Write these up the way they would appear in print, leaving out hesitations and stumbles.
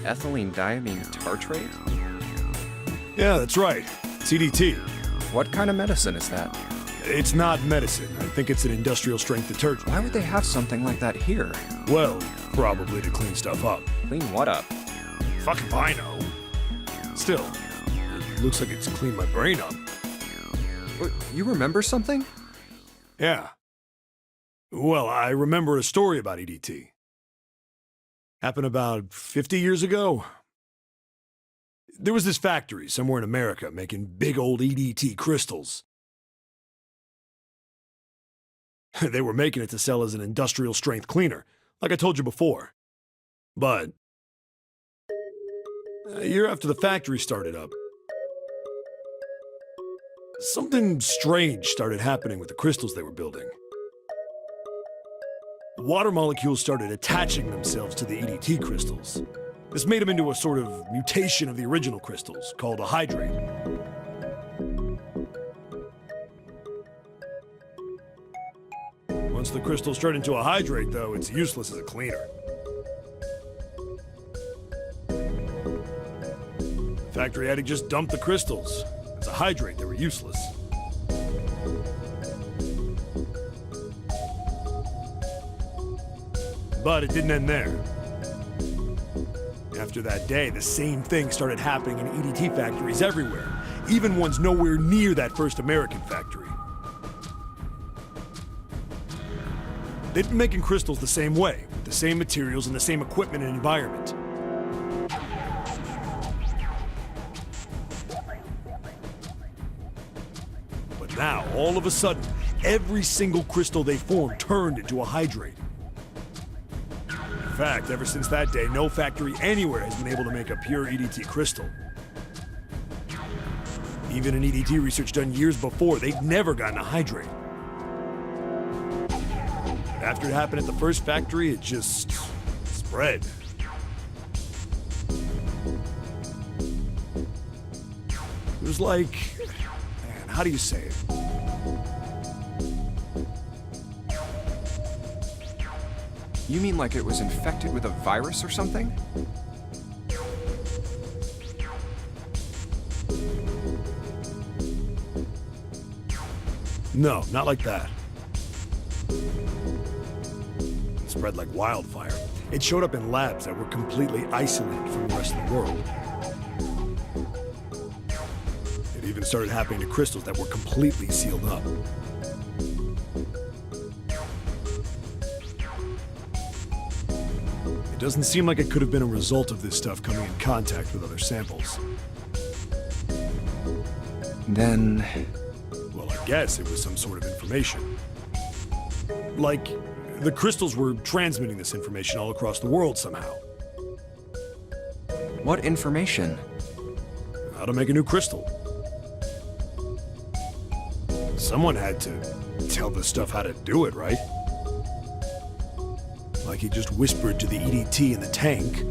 ethylene diamine tartrate? Yeah, that's right. CDT. What kind of medicine is that? It's not medicine. I think it's an industrial-strength detergent. Why would they have something like that here? Well, probably to clean stuff up. Clean what up? Fuck if I know. Still, it looks like it's cleaned my brain up. You remember something? Yeah. Well, I remember a story about EDT. Happened about 50 years ago. There was this factory somewhere in America making big old EDT crystals. They were making it to sell as an industrial-strength cleaner, like I told you before. But a year after the factory started up, something strange started happening with the crystals they were building. Water molecules started attaching themselves to the EDT crystals. This made them into a sort of mutation of the original crystals, called a hydrate. Once the crystals turn into a hydrate, though, it's useless as a cleaner. The factory had to just dump the crystals. As a hydrate, they were useless. But it didn't end there. After that day, the same thing started happening in EDT factories everywhere, even ones nowhere near that first American factory. They'd been making crystals the same way, with the same materials and the same equipment and environment. But now, all of a sudden, every single crystal they formed turned into a hydrate. In fact, ever since that day, no factory anywhere has been able to make a pure EDT crystal. Even in EDT research done years before, they'd never gotten a hydrate. After it happened at the first factory, it just spread. It was like, man, how do you say it? You mean like it was infected with a virus or something? No, not like that. It spread like wildfire. It showed up in labs that were completely isolated from the rest of the world. It even started happening to crystals that were completely sealed up. It doesn't seem like it could have been a result of this stuff coming in contact with other samples. Then... Well, I guess it was some sort of information. Like, the crystals were transmitting this information all across the world somehow. What information? How to make a new crystal. Someone had to tell this stuff how to do it, right? Like he just whispered to the EDT in the tank,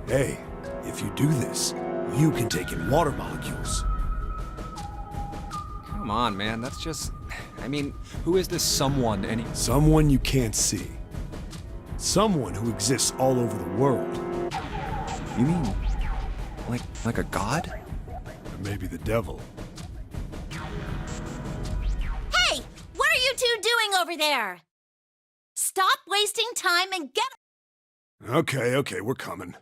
"Hey, if you do this, you can take in water molecules." Come on, man, that's just... I mean, who is this someone Someone you can't see. Someone who exists all over the world. You mean... like a god? Or maybe the devil. Hey! What are you two doing over there? Stop wasting time and get... Okay, we're coming.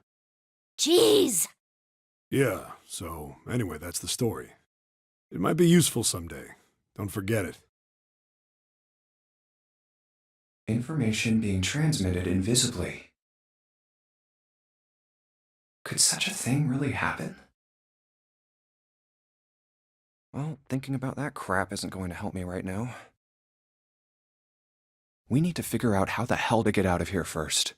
Jeez! Yeah, so anyway, that's the story. It might be useful someday. Don't forget it. Information being transmitted invisibly. Could such a thing really happen? Well, thinking about that crap isn't going to help me right now. We need to figure out how the hell to get out of here first.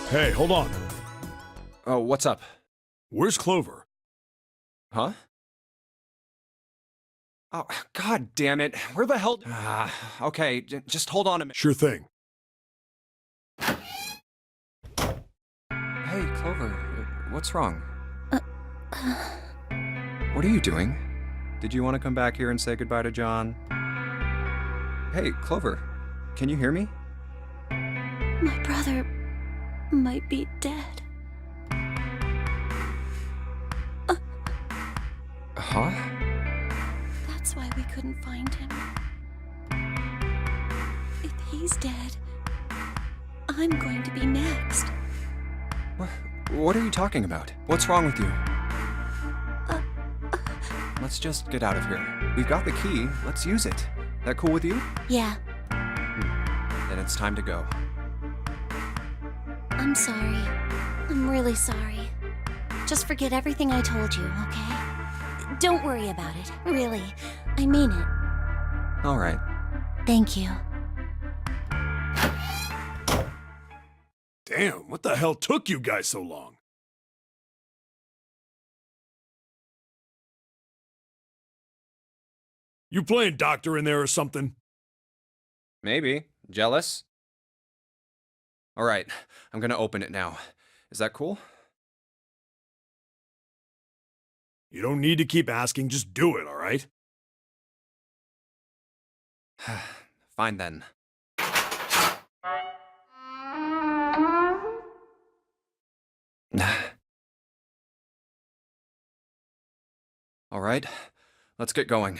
Hey, hold on. Oh, what's up? Where's Clover? Huh? Oh, god damn it. Where the hell... okay, just hold on a minute. Sure thing. Hey, Clover, what's wrong? What are you doing? Did you want to come back here and say goodbye to John? Hey, Clover, can you hear me? My brother might be dead. Huh? That's why we couldn't find him. If he's dead, I'm going to be next. What are you talking about? What's wrong with you? Let's just get out of here. We've got the key. Let's use it. That cool with you? Yeah, Then it's time to go. I'm sorry. I'm really sorry. Just forget everything I told you, okay? Don't worry about it, really. I mean it. All right. Thank you. Damn, what the hell took you guys so long? You playing doctor in there or something? Maybe. Jealous? Alright, I'm gonna open it now. Is that cool? You don't need to keep asking, just do it, alright? Fine then. Alright, let's get going.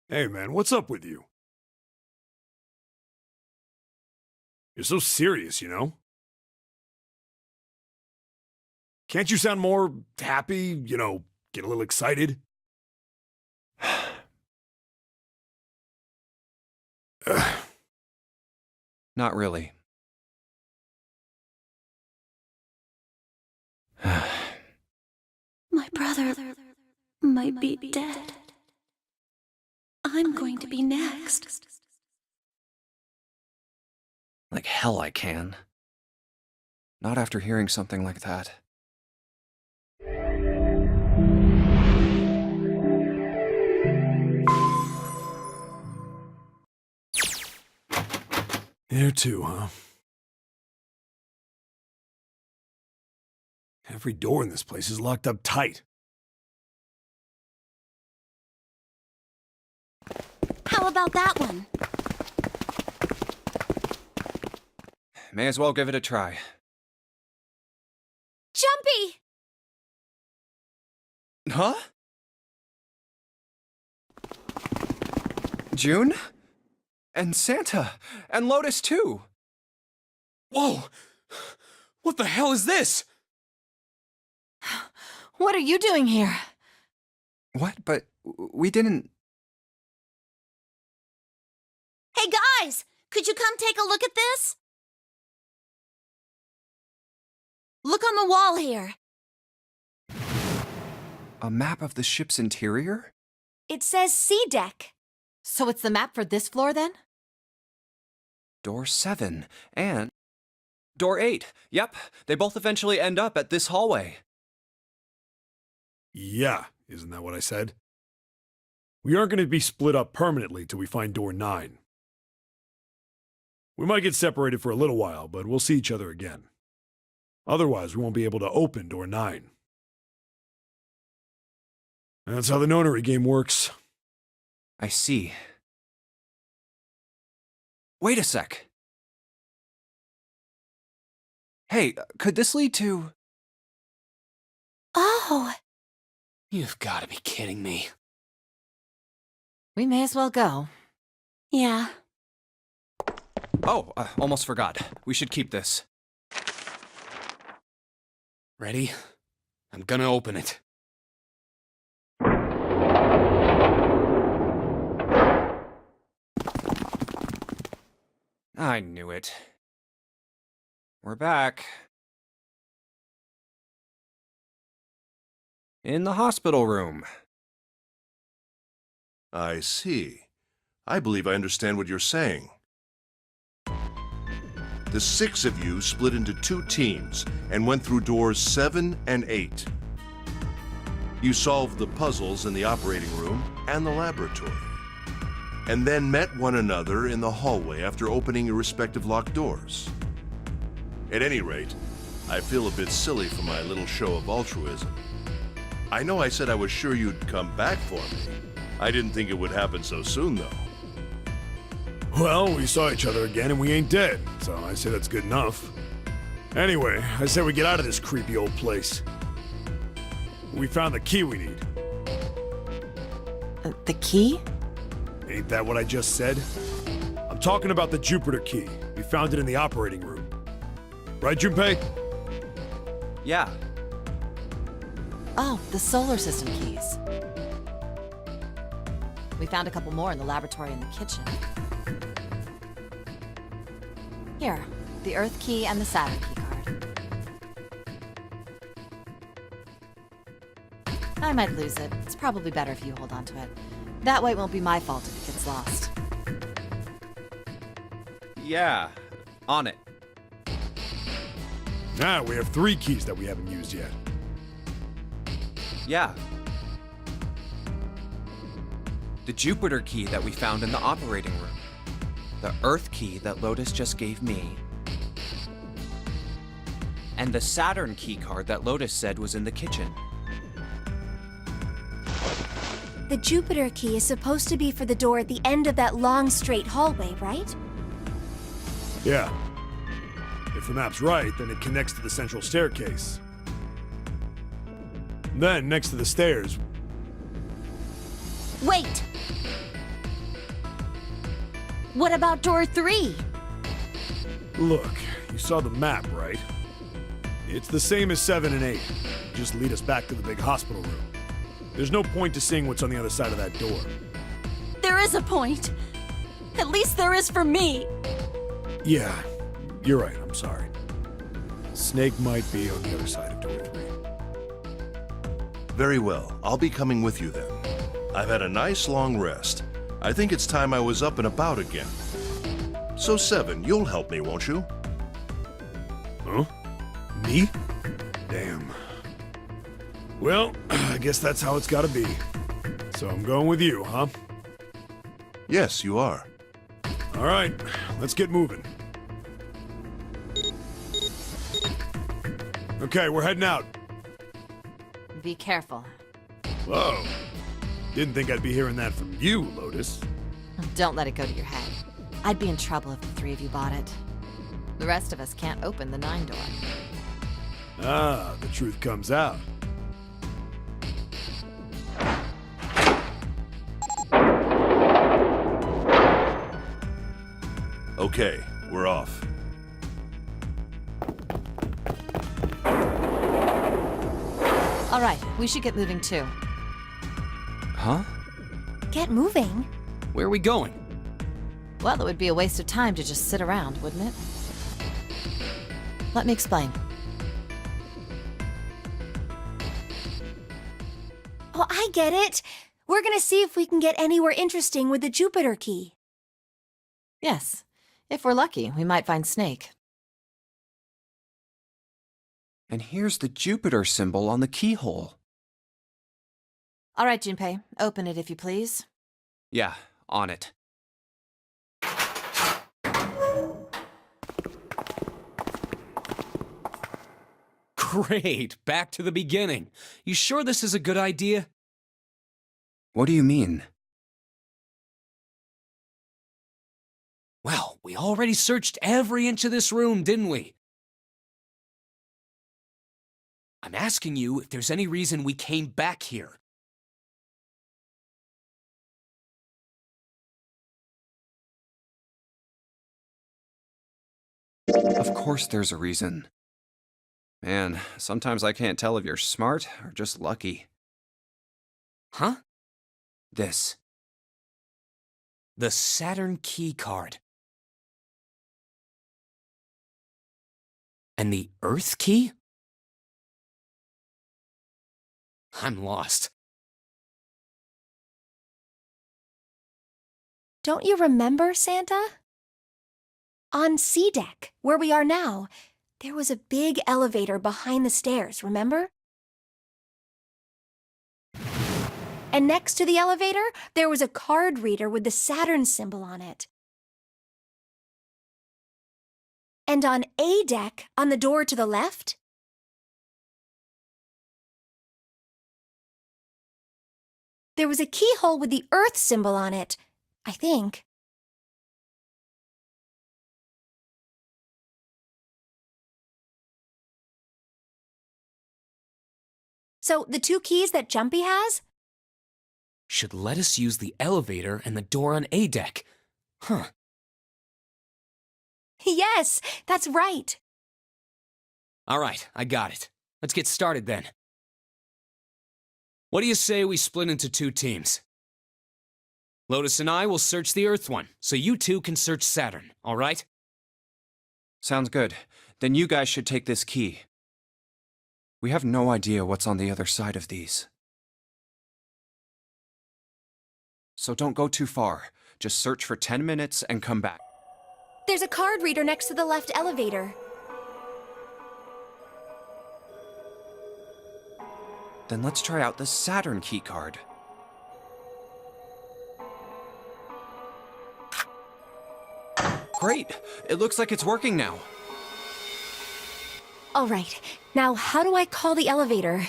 Hey man, what's up with you? You're so serious, you know? Can't you sound more happy, you know, get a little excited? Not really. My brother might be dead. I'm going to be next. Like hell I can. Not after hearing something like that. There too, huh? Every door in this place is locked up tight. How about that one? May as well give it a try. Jumpy! Huh? June? And Santa! And Lotus too! Whoa! What the hell is this? What are you doing here? What? But we didn't... Hey guys! Could you come take a look at this? Look on the wall here. A map of the ship's interior? It says C deck. So it's the map for this floor then? Door 7 and door 8. Yep, they both eventually end up at this hallway. Yeah, isn't that what I said? We aren't going to be split up permanently till we find door 9. We might get separated for a little while, but we'll see each other again. Otherwise, we won't be able to open door 9. That's how the Nonary game works. I see. Wait a sec. Hey, could this lead to... Oh! You've got to be kidding me. We may as well go. Yeah. Oh, almost forgot. We should keep this. Ready? I'm gonna open it. I knew it. We're back. In the hospital room. I see. I believe I understand what you're saying. The 6 of you split into 2 teams and went through doors 7 and 8. You solved the puzzles in the operating room and the laboratory, and then met one another in the hallway after opening your respective locked doors. At any rate, I feel a bit silly for my little show of altruism. I know I said I was sure you'd come back for me. I didn't think it would happen so soon, though. Well, we saw each other again and we ain't dead, so I say that's good enough. Anyway, I say we get out of this creepy old place. We found the key we need. The key? Ain't that what I just said? I'm talking about the Jupiter key. We found it in the operating room. Right, Junpei? Yeah. Oh, the solar system keys. We found a couple more in the laboratory and the kitchen. Here, the Earth key and the Saturn key card. I might lose it. It's probably better if you hold on to it. That way it won't be my fault if it gets lost. Yeah. On it. Now we have 3 keys that we haven't used yet. Yeah. The Jupiter key that we found in the operating room. The Earth key that Lotus just gave me. And the Saturn key card that Lotus said was in the kitchen. The Jupiter key is supposed to be for the door at the end of that long, straight hallway, right? Yeah. If the map's right, then it connects to the central staircase. Then, next to the stairs... Wait! What about door 3? Look, you saw the map, right? It's the same as 7 and 8. Just lead us back to the big hospital room. There's no point to seeing what's on the other side of that door. There is a point. At least there is for me. Yeah, you're right, I'm sorry. Snake might be on the other side of door 3. Very well. I'll be coming with you then. I've had a nice long rest. I think it's time I was up and about again. So 7, you'll help me, won't you? Huh? Me? Damn. Well, I guess that's how it's gotta be. So I'm going with you, huh? Yes, you are. All right, let's get moving. Okay, we're heading out. Be careful. Whoa. Didn't think I'd be hearing that from you, Lotus. Don't let it go to your head. I'd be in trouble if the 3 of you bought it. The rest of us can't open the 9 door. Ah, the truth comes out. Okay, we're off. All right, we should get moving too. Huh? Get moving? Where are we going? Well, it would be a waste of time to just sit around, wouldn't it? Let me explain. Oh, I get it. We're gonna see if we can get anywhere interesting with the Jupiter key. Yes. If we're lucky, we might find Snake. And here's the Jupiter symbol on the keyhole. All right, Junpei, open it if you please. Yeah, on it. Great, back to the beginning. You sure this is a good idea? What do you mean? Well, we already searched every inch of this room, didn't we? I'm asking you if there's any reason we came back here. Of course there's a reason. Man, sometimes I can't tell if you're smart or just lucky. Huh? This. The Saturn key card. And the Earth key? I'm lost. Don't you remember, Santa? On C deck, where we are now, there was a big elevator behind the stairs, remember? And next to the elevator, there was a card reader with the Saturn symbol on it. And on A deck, on the door to the left, there was a keyhole with the Earth symbol on it, I think. So, the 2 keys that Jumpy has? Should let us use the elevator and the door on A deck. Huh. Yes, that's right. All right, I got it. Let's get started then. What do you say we split into 2 teams? Lotus and I will search the Earth one, so you 2 can search Saturn, all right? Sounds good. Then you guys should take this key. We have no idea what's on the other side of these. So don't go too far. Just search for 10 minutes and come back. There's a card reader next to the left elevator. Then let's try out the Saturn key card. Great! It looks like it's working now. All right, now how do I call the elevator?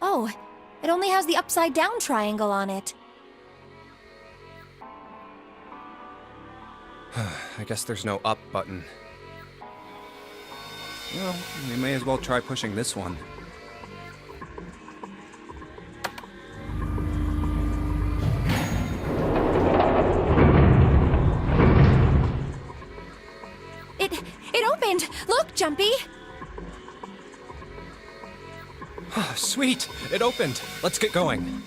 Oh, it only has the upside down triangle on it. I guess there's no up button. Well, we may as well try pushing this one. It opened! Look, Jumpy! Sweet! It opened! Let's get going.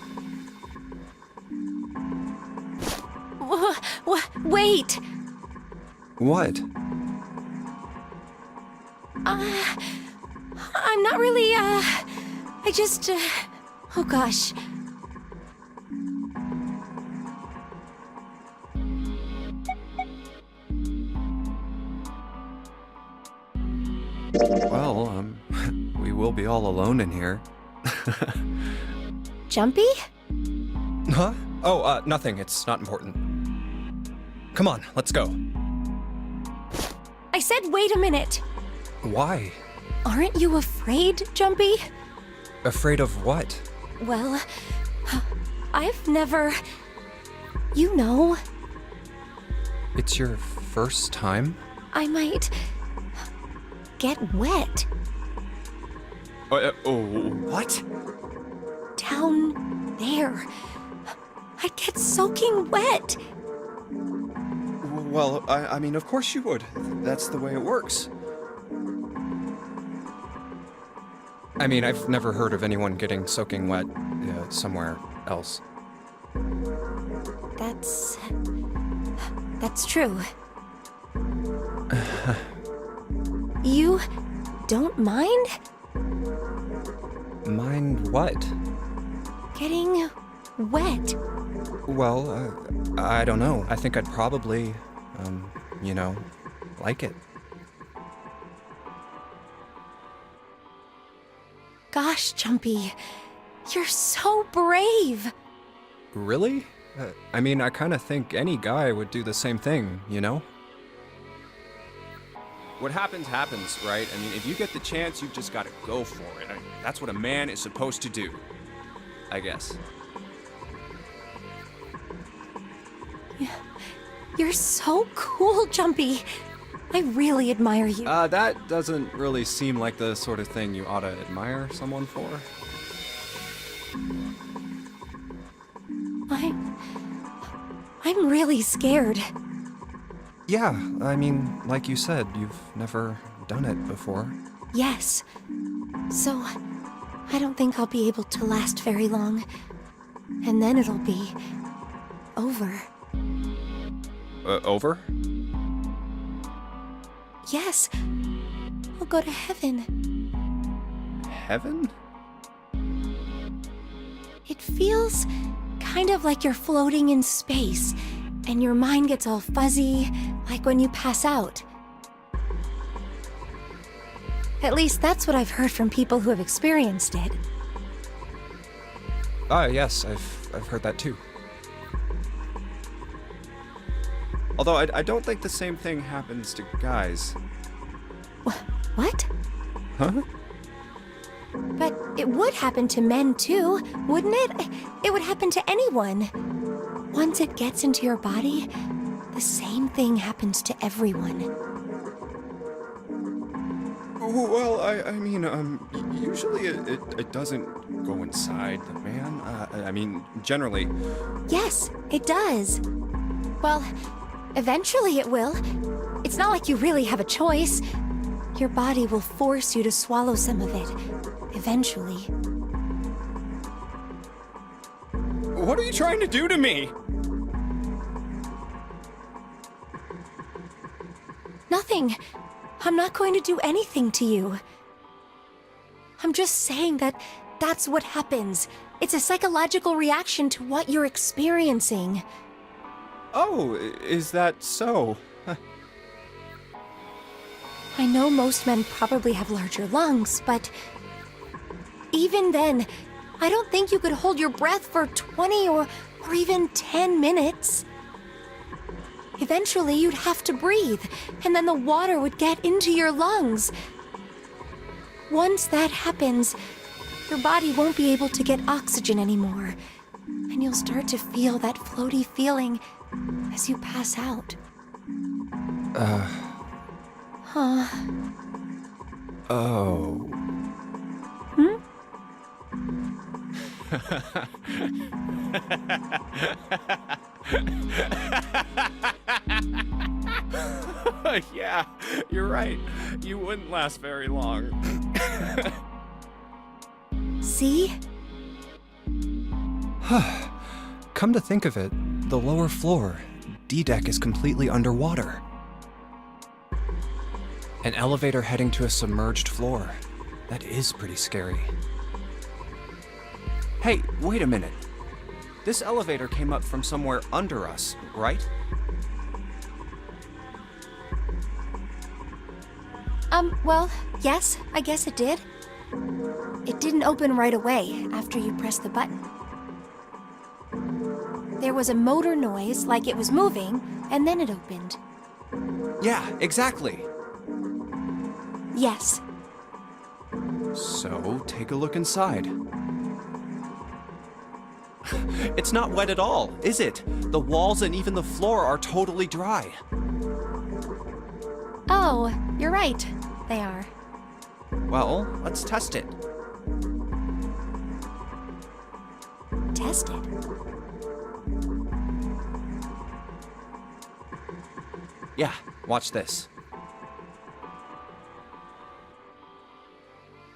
Wait! What? I'm not really, I just, oh gosh. Well, we will be all alone in here. Jumpy? Huh? Oh, nothing. It's not important. Come on, let's go. I said wait a minute. Why? Aren't you afraid, Jumpy? Afraid of what? Well, I've never... You know, It's your first time? I might... get wet. What? Down there. I'd get soaking wet. Well, I mean, of course you would. That's the way it works. I mean, I've never heard of anyone getting soaking wet somewhere else. That's true. You don't mind Mind what? getting wet? Well, I don't know. I think I'd probably, like it. Gosh, Jumpy, you're so brave. Really? I mean, I kind of think any guy would do the same thing, you know? What happens, happens, right? I mean, if you get the chance, you've just got to go for it. That's what a man is supposed to do, I guess. You're so cool, Jumpy. I really admire you. That doesn't really seem like the sort of thing you ought to admire someone for. I'm really scared. Yeah, I mean, like you said, you've never done it before. Yes. So, I don't think I'll be able to last very long. And then it'll be over. Over? Yes. I'll go to heaven. Heaven? It feels kind of like you're floating in space, and your mind gets all fuzzy, like when you pass out. At least that's what I've heard from people who have experienced it. Yes, I've heard that too. Although I don't think the same thing happens to guys. What? Huh? But it would happen to men too, wouldn't it? It would happen to anyone. Once it gets into your body, the same thing happens to everyone. Well, I mean, usually it doesn't go inside the man. I mean, generally. Yes, it does. Well, eventually it will. It's not like you really have a choice. Your body will force you to swallow some of it. Eventually. What are you trying to do to me? Nothing. I'm not going to do anything to you. I'm just saying that that's what happens. It's a psychological reaction to what you're experiencing. Oh, is that so? I know most men probably have larger lungs, but even then, I don't think you could hold your breath for 20 or even 10 minutes. Eventually, you'd have to breathe, and then the water would get into your lungs. Once that happens, your body won't be able to get oxygen anymore, and you'll start to feel that floaty feeling as you pass out. Huh. Oh. Yeah, you're right. You wouldn't last very long. See? Come to think of it, the lower floor, D-deck, is completely underwater. An elevator heading to a submerged floor. That is pretty scary. Hey, wait a minute. This elevator came up from somewhere under us, right? Well, yes, I guess it did. It didn't open right away after you pressed the button. There was a motor noise, like it was moving, and then it opened. Yeah, exactly. Yes. So, take a look inside. It's not wet at all, is it? The walls and even the floor are totally dry. Oh, you're right. They are. Well, let's test it. Test it. Yeah, watch this.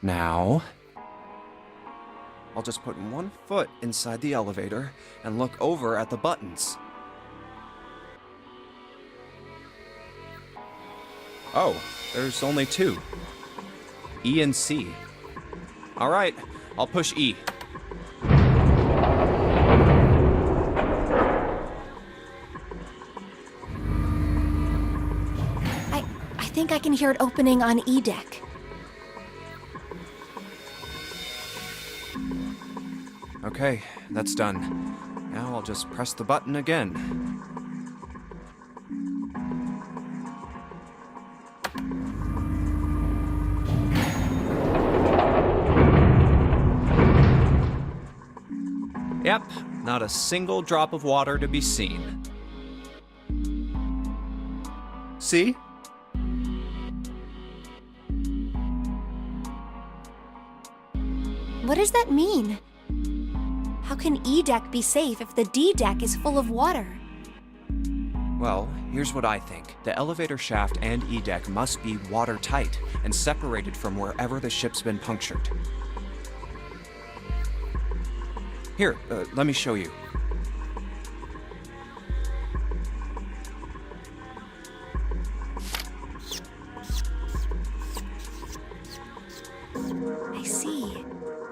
Now, I'll just put one foot inside the elevator and look over at the buttons. Oh, there's only two. E and C. All right, I'll push E. I think I can hear it opening on E deck. Okay, that's done. Now I'll just press the button again. Yep, not a single drop of water to be seen. See? What does that mean? How can E deck be safe if the D deck is full of water? Well, here's what I think. The elevator shaft and E-deck must be watertight and separated from wherever the ship's been punctured. Here, let me show you. I see.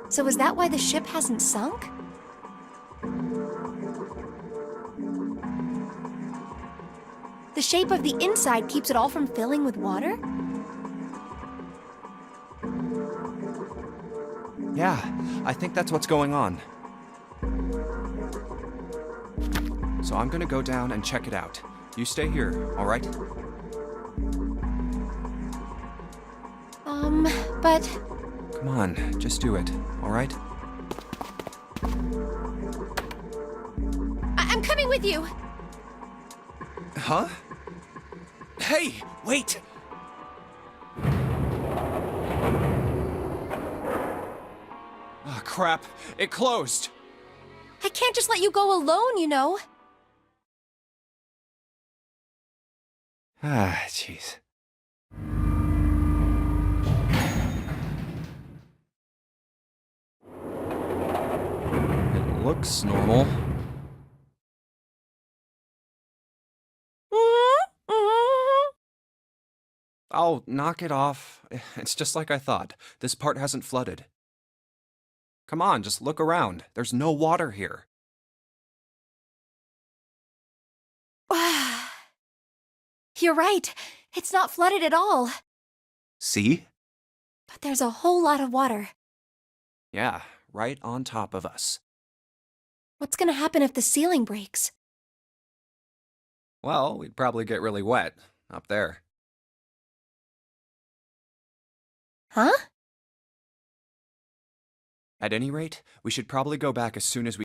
So is that why the ship hasn't sunk? The shape of the inside keeps it all from filling with water? Yeah, I think that's what's going on. So I'm gonna go down and check it out. You stay here, all right? But Come on, just do it, all right? I'm coming with you. Huh? Hey, wait! Ah, crap. It closed. I can't just let you go alone, you know. Ah, jeez. It looks normal. Oh, knock it off. It's just like I thought. This part hasn't flooded. Come on, just look around. There's no water here. You're right. It's not flooded at all. See? But there's a whole lot of water. Yeah, right on top of us. What's gonna happen if the ceiling breaks? Well, we'd probably get really wet up there. Huh? At any rate, we should probably go back as soon as we